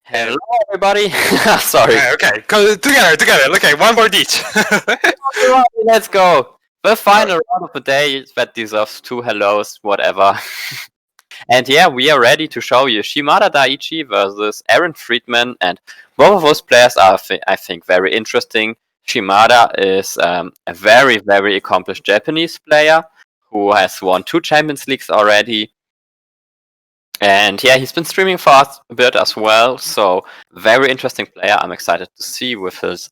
And Hello, everybody. Sorry. okay, together. Okay, one word each. Let's go. The Alright. final round of the day that deserves two hellos, whatever. And yeah, we are ready to show you Shimada Daichi versus Aaron Friedman, and both of those players are, I think, very interesting. Shimada is a very, very accomplished Japanese player who has won 2 Champions Leagues already. And yeah, he's been streaming for us a bit as well, so very interesting player. I'm excited to see with his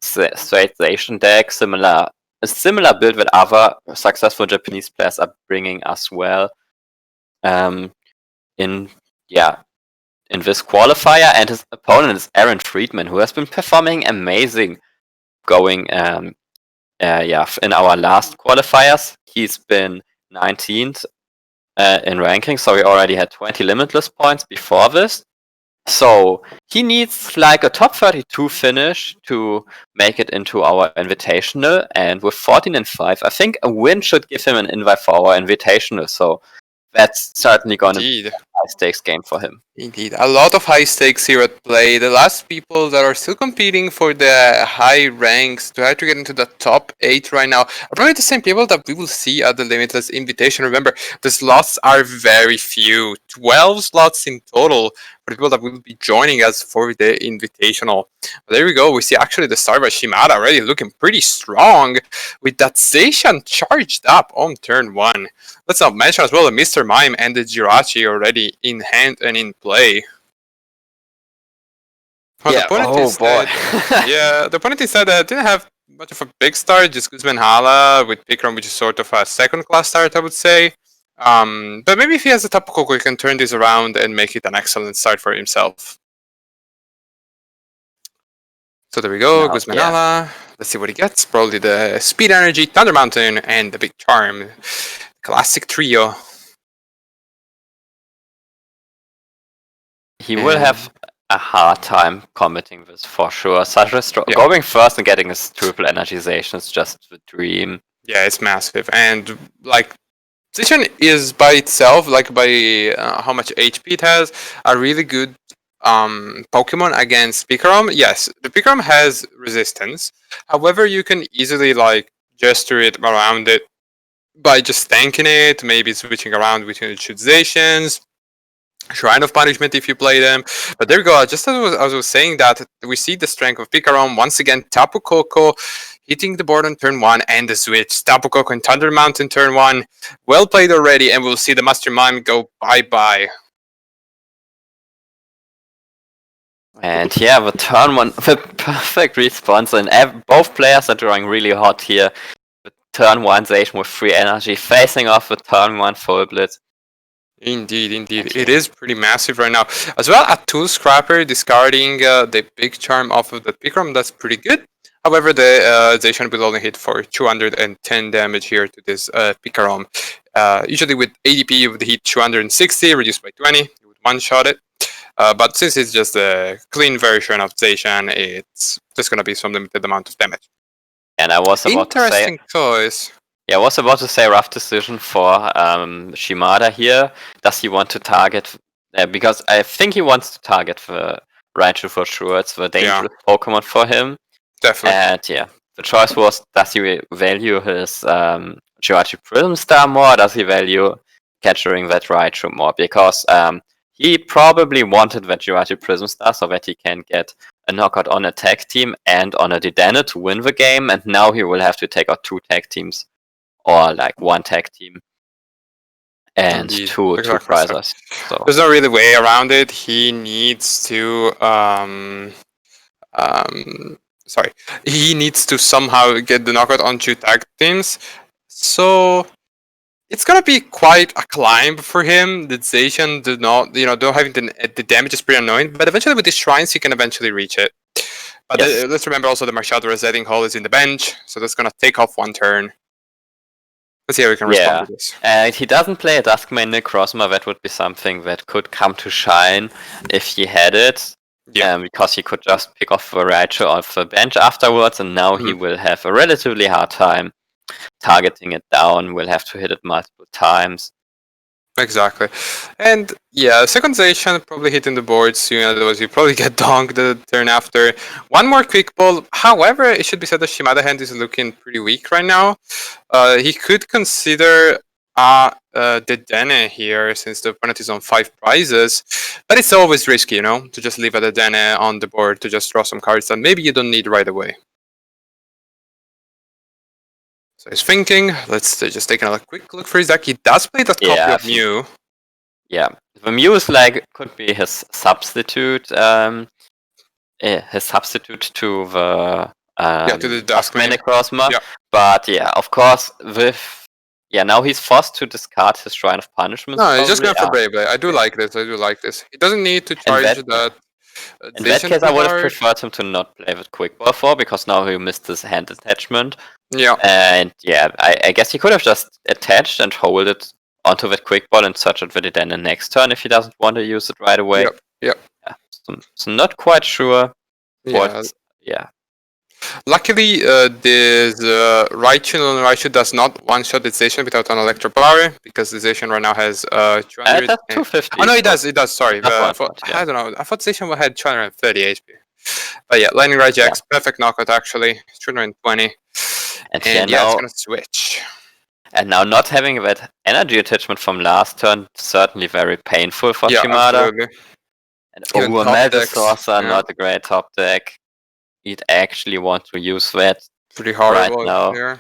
straight Asian deck, a similar build that other successful Japanese players are bringing as well. In this qualifier, and his opponent is Aaron Friedman, who has been performing amazing, going in our last qualifiers. He's been 19th in ranking, so he already had 20 limitless points before this. So he needs like a top 32 finish to make it into our invitational, and with 14 and 5, I think a win should give him an invite for our invitational. So that's certainly going to be a high stakes game for him. Indeed, a lot of high stakes here at play. The last people that are still competing for the high ranks to have to get into the top 8 right now are probably the same people that we will see at the Limitless Invitation. Remember, the slots are very few, 12 slots in total for the people that will be joining us for the Invitational. But there we go, we see actually the start by Shimada already looking pretty strong with that Zacian charged up on turn 1. Let's not mention as well the Mr. Mime and the Jirachi already in hand and in play. Well, yeah, the opponent instead didn't have much of a big start, just Guzman Hala with Pikram, which is sort of a second class start, I would say. But maybe if he has a Tapu Koko, he can turn this around and make it an excellent start for himself. So there we go, Guzman Hala. Let's see what he gets. Probably the Speed Energy, Thunder Mountain, and the Big Charm. Classic trio. He will have a hard time committing this for sure. Such a going first and getting his triple energization is just the dream. Yeah, it's massive. And like Zacian is by itself, like by how much HP it has, a really good Pokemon against Pikarom. Yes, the Pikarom has resistance. However, you can easily like gesture it around it by just tanking it, maybe switching around between the utilizations, Shrine of Punishment if you play them. But there we go, just as I was saying that, we see the strength of Pikarom. Once again, Tapu Koko hitting the board on turn 1 and the switch. Tapu Koko and Thunder Mountain turn 1. Well played already, and we'll see the Master Mime go bye-bye. And yeah, the turn 1, the perfect response, and both players are drawing really hot here. The turn 1 Zacian with free energy, facing off the turn 1 full blitz. Indeed. It is pretty massive right now. As well, a Tool Scrapper discarding the Big Charm off of the Pikarom, that's pretty good. However, the Zacian will only hit for 210 damage here to this Pikarom. Usually with ADP, you would hit 260, reduced by 20, you would one-shot it. But since it's just a clean version of Zacian, it's just going to be some limited amount of damage. And I was about to say... Interesting choice. Yeah, I was about to say rough decision for Shimada here. Does he want to target... because I think he wants to target the Raichu for sure. It's the dangerous Pokemon for him. Definitely. And yeah, the choice was, does he value his Jirachi Prism Star more? Does he value capturing that Raichu more? Because he probably wanted that Jirachi Prism Star so that he can get a knockout on a tag team and on a Dedenne to win the game. And now he will have to take out 2 tag teams. Or like 1 tag team and Indeed. two prizes. So. There's no really way around it. He needs to he needs to somehow get the knockout on 2 tag teams. So it's gonna be quite a climb for him. The Zacian don't have the damage is pretty annoying, but eventually with these shrines he can eventually reach it. But let's remember also the Machado Resetting Hole is in the bench, so that's gonna take off 1 turn. Let's see how we can respond to this. And he doesn't play a Duskmane Necrozma. That would be something that could come to shine if he had it. Yeah. Because he could just pick off the Raichu off the bench afterwards, and now he will have a relatively hard time targeting it down. Will have to hit it multiple times. Exactly. And yeah, second station probably hitting the board soon, otherwise you probably get donked the turn after. One more quick ball. However, it should be said that Shimada hand is looking pretty weak right now. He could consider the Dene here since the opponent is on 5 prizes. But it's always risky, to just leave a Dene on the board to just draw some cards that maybe you don't need right away. So he's thinking. Let's just take another quick look for his deck. He does play that copy of Mew. Yeah, the Mew is could be his substitute. His substitute to the To the Duskman. Necrozma. Yeah. But yeah, of course, now he's forced to discard his Shrine of Punishment. No, he's just going for Brave Blade. I do like this. He doesn't need to charge that. In that case, I would have preferred him to not play with Quick Ball 4 because now he missed his hand attachment. Yeah. And yeah, I guess he could have just attached and hold it onto that Quick Ball and search it with it then the next turn if he doesn't want to use it right away. Yep. Yeah. So not quite sure. Yeah. Luckily, this Raichu on Raichu does not one-shot the station without an Electro Power, because the station right now has 200. That's 250. Oh no, it does. Sorry, I don't know. I thought station had 230 HP. But yeah, Lightning Rage X, perfect knockout actually. 220. And yeah, it's gonna switch. And now not having that energy attachment from last turn, certainly very painful for Shimada. Absolutely. And Metal Saucer, not a great top deck. He'd actually want to use that pretty horrible right now. Here.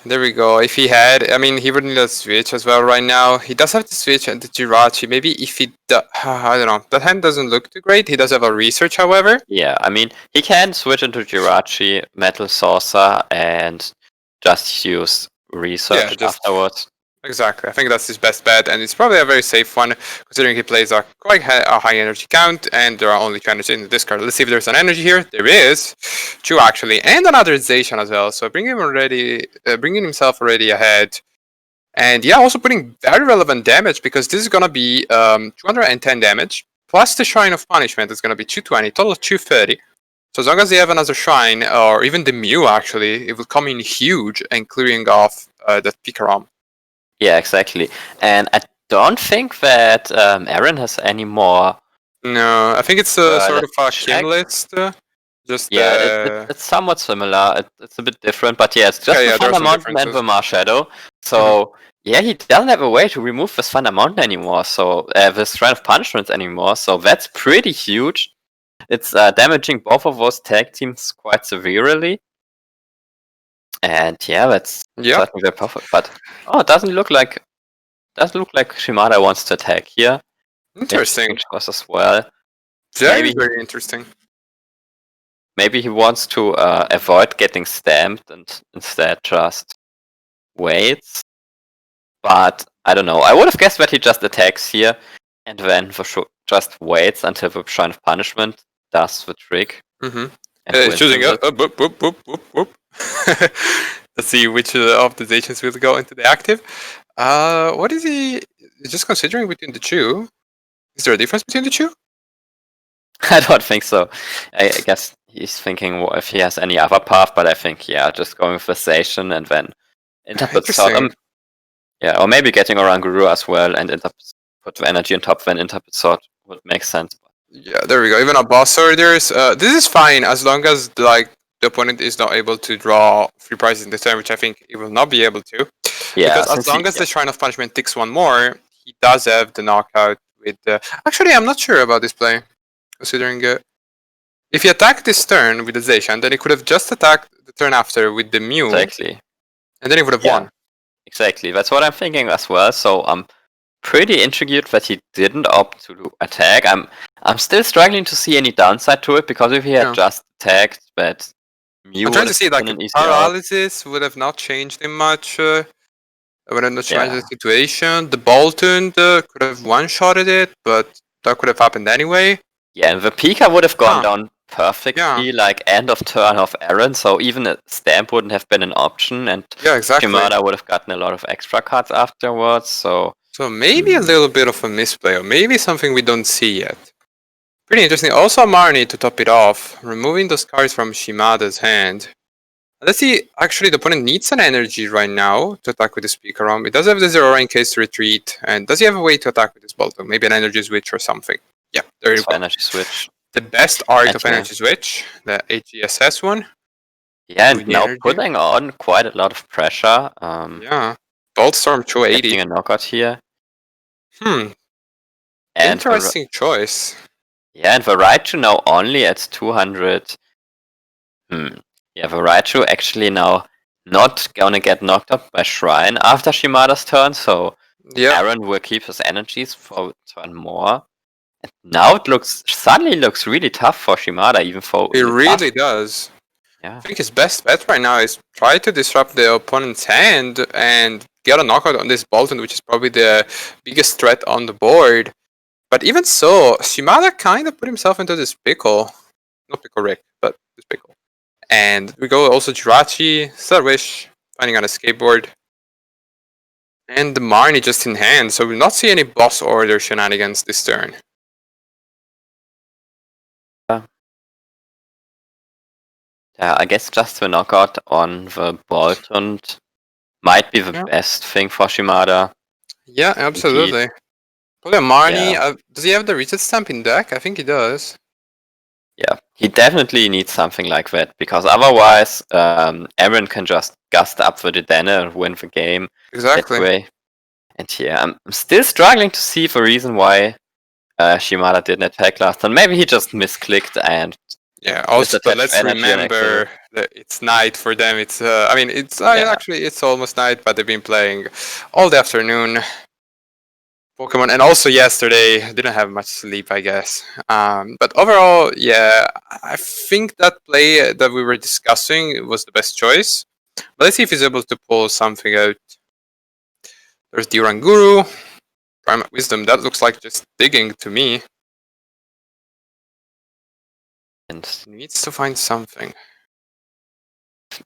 There we go. If he had, he would need a switch as well right now. He does have the switch and the Jirachi. Maybe if he, I don't know. That hand doesn't look too great. He does have a research, however. Yeah, he can switch into Jirachi, Metal Saucer, and just use research afterwards. Exactly. I think that's his best bet, and it's probably a very safe one, considering he plays a quite a high energy count, and there are only 2 energy in the discard. Let's see if there's an energy here. There is 2 actually, and another Zacian as well. So bringing himself already ahead, and yeah, also putting very relevant damage, because this is gonna be 210 damage plus the Shrine of Punishment is gonna be 220, total of 230. So as long as they have another Shrine, or even the Mew actually, it will come in huge and clearing off that Pikarom. Yeah, exactly. And I don't think that Aaron has any more. No, I think it's sort of a kin list. It's somewhat similar. It's a bit different, but yeah, it's just the Thunder Mountain and the Marshadow. So yeah, he doesn't have a way to remove this Thunder Mountain anymore. So this Shrine of Punishment anymore. So that's pretty huge. It's damaging both of those tag teams quite severely. And yeah, that's certainly very perfect. But it doesn't look like Shimada wants to attack here. Interesting. As well. Very interesting. Maybe he wants to avoid getting stamped and instead just waits. But I don't know. I would have guessed that he just attacks here and then for sure just waits until the Shrine of Punishment does the trick. Choosing whoop. Let's see which of the Zacians will go into the active. What is he just considering between the two? Is there a difference between the two? I don't think so. I guess he's thinking if he has any other path, but I think just going with the Zacian and then interpret Sword. Or maybe getting Oranguru as well and put the energy on top, then interpret Sword would make sense. Yeah, there we go. Even a boss orders. This is fine as long as the opponent is not able to draw 3 prizes in the turn, which I think he will not be able to. Yeah, because as long as the Shrine of Punishment ticks 1 more, he does have the knockout with the... Actually, I'm not sure about this play, considering... if he attacked this turn with the Zacian, then he could have just attacked the turn after with the Mew. Exactly. And then he would have won. Exactly, that's what I'm thinking as well. So I'm pretty intrigued that he didn't opt to attack. I'm still struggling to see any downside to it, because if he had just attacked, that Mew I'm trying to see, paralysis would have not changed him much. Would have not changed the situation. The Bolton could have one-shotted it, but that could have happened anyway. Yeah, and the Pika would have gone down perfectly, end of turn of Aaron, so even a stamp wouldn't have been an option, and Shimada would have gotten a lot of extra cards afterwards, so maybe a little bit of a misplay, or maybe something we don't see yet. Pretty interesting. Also, Marnie, to top it off, removing those cards from Shimada's hand. Let's see. Actually, the opponent needs an energy right now to attack with the speaker arm. It does have the zero in case to retreat. And does he have a way to attack with this Bolton? Maybe an energy switch or something. Yeah, there you So go. energy switch. The best art And of yeah. energy switch, the HGSS one. Yeah, and Doing the now energy. putting on quite a lot of pressure. Yeah. Boltstorm 280. Getting a knockout here. And interesting choice. Yeah, and the Raichu now only at 200. Yeah, the Raichu actually now not gonna get knocked up by Shrine after Shimada's turn, so Yeah. Aaron will keep his energies for a turn more. And now it suddenly looks really tough for Shimada, even though It really does. Yeah. I think his best bet right now is try to disrupt the opponent's hand and get a knockout on this Bolton, which is probably the biggest threat on the board. But even so, Shimada kind of put himself into this pickle. Not Pickle Rick, but this pickle. And we go also Jirachi, Starwish, finding on a skateboard. And the Marnie just in hand, so we'll not see any boss order shenanigans this turn. Yeah, I guess just the knockout on the Bolton might be the best thing for Shimada. Yeah, absolutely. Probably a Marnie. Does he have the reset stamp in deck? I think he does. Yeah, he definitely needs something like that, because otherwise Aaron can just gust up the Dedenne and win the game. Exactly. That way. And yeah, I'm still struggling to see the reason why Shimada didn't attack last turn. Maybe he just misclicked and... Yeah, also let's remember that it's night for them. It's I mean it's actually it's almost night, but they've been playing all the afternoon Pokemon, and also yesterday didn't have much sleep, I guess. But overall, yeah, I think that play that we were discussing was the best choice. But let's see if he's able to pull something out. There's the Uranguru, Prime Wisdom. That looks like just digging to me. And he needs to find something.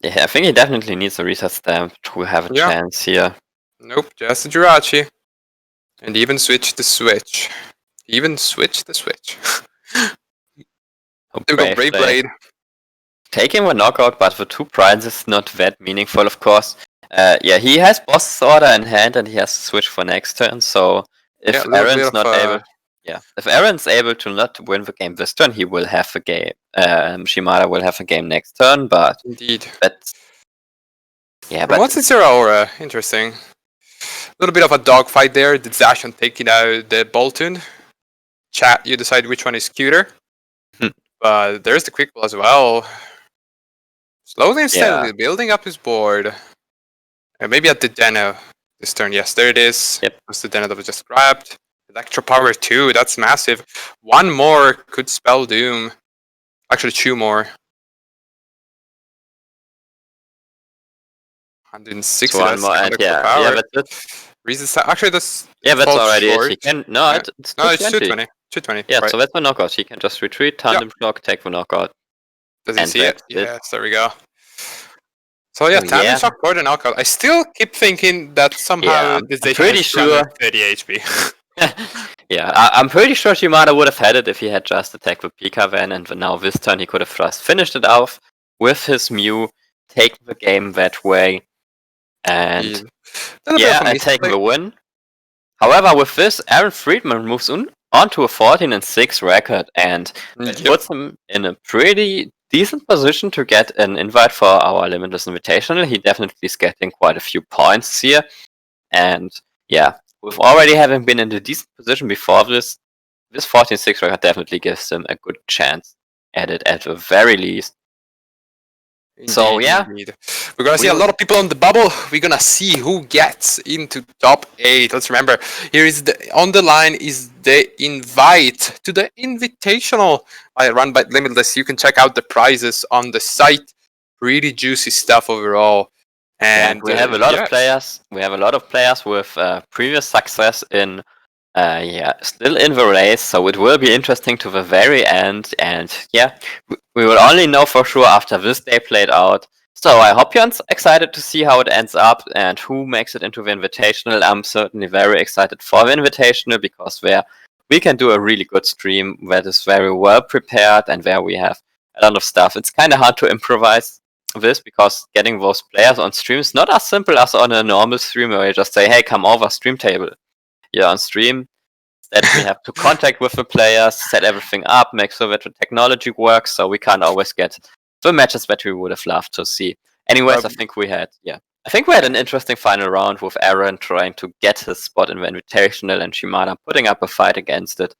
Yeah, I think he definitely needs a reset stamp to have a chance here. Nope, just a Jirachi. And even switch the switch. Even switch the switch. There we go, Brave Blade. Taking the knockout, but the 2 prizes not that meaningful, of course. Yeah, he has Boss Order in hand and he has to switch for next turn, so if Aaron's not able... Yeah, if Aaron's able to not win the game this turn, he will have a game. Shimada will have a game next turn, but... Indeed. Yeah, but what's its aura? Interesting. A little bit of a dogfight there. The Zacian taking out the Bolton. Chat, you decide which one is cuter. But there's the quick ball as well. Slowly and steadily building up his board. And maybe at the Deno this turn. Yes, there it is. Yep. That's the Deno that was just grabbed. Electro Power 2, that's massive. One more could spell doom. Actually, 2 more. 160. So one more, and power. That's it. Actually, that's already short. it. He can it's 220. 220. Yeah, right. So that's the knockout. He can just retreat, tandem block, take the knockout. Does he see it? Yes, there we go. So yeah, tandem shock for the knockout. I still keep thinking that somehow this Daichi pretty sure 30 HP. Yeah, I'm pretty sure Shimada would have had it if he had just attacked with Pika then, and now this turn he could have just finished it off with his Mew, taking the game that way, and and taking the win. However, with this, Aaron Friedman moves on to a 14-6 record, and it puts him in a pretty decent position to get an invite for our Limitless Invitational. He definitely is getting quite a few points here, and yeah, with already having been in a decent position before this 14-6 record definitely gives him a good chance at it at the very least. Indeed, so yeah, we're gonna see a lot of people on the bubble. We're gonna see who gets into top 8. Let's remember, here is on the line is the invite to the Invitational run by Limitless. You can check out the prizes on the site. Really juicy stuff overall. And we have a lot of players. We have a lot of players with previous success in, still in the race. So it will be interesting to the very end. And yeah, we will only know for sure after this day played out. So I hope you're excited to see how it ends up and who makes it into the Invitational. I'm certainly very excited for the Invitational because we can do a really good stream that is very well prepared and where we have a lot of stuff. It's kind of hard to improvise this because getting those players on stream is not as simple as on a normal stream where you just say, hey, come over stream table. You're on stream, that we have to contact with the players, set everything up, make sure that the technology works, so we can't always get the matches that we would have loved to see. Anyways, I think we had an interesting final round with Aaron trying to get his spot in the Invitational and Shimada putting up a fight against it.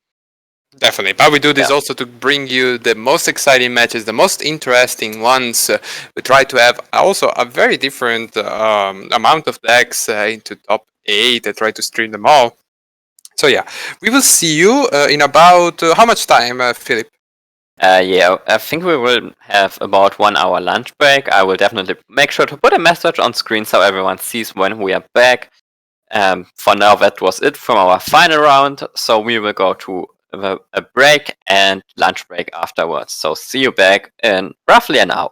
Definitely, but we do this also to bring you the most exciting matches, the most interesting ones. We try to have also a very different amount of decks into top 8 and try to stream them all. So yeah, we will see you in about how much time, Philip? I think we will have about 1 hour lunch break. I will definitely make sure to put a message on screen so everyone sees when we are back. For now, that was it from our final round. So we will go to a break and lunch break afterwards. So see you back in roughly an hour.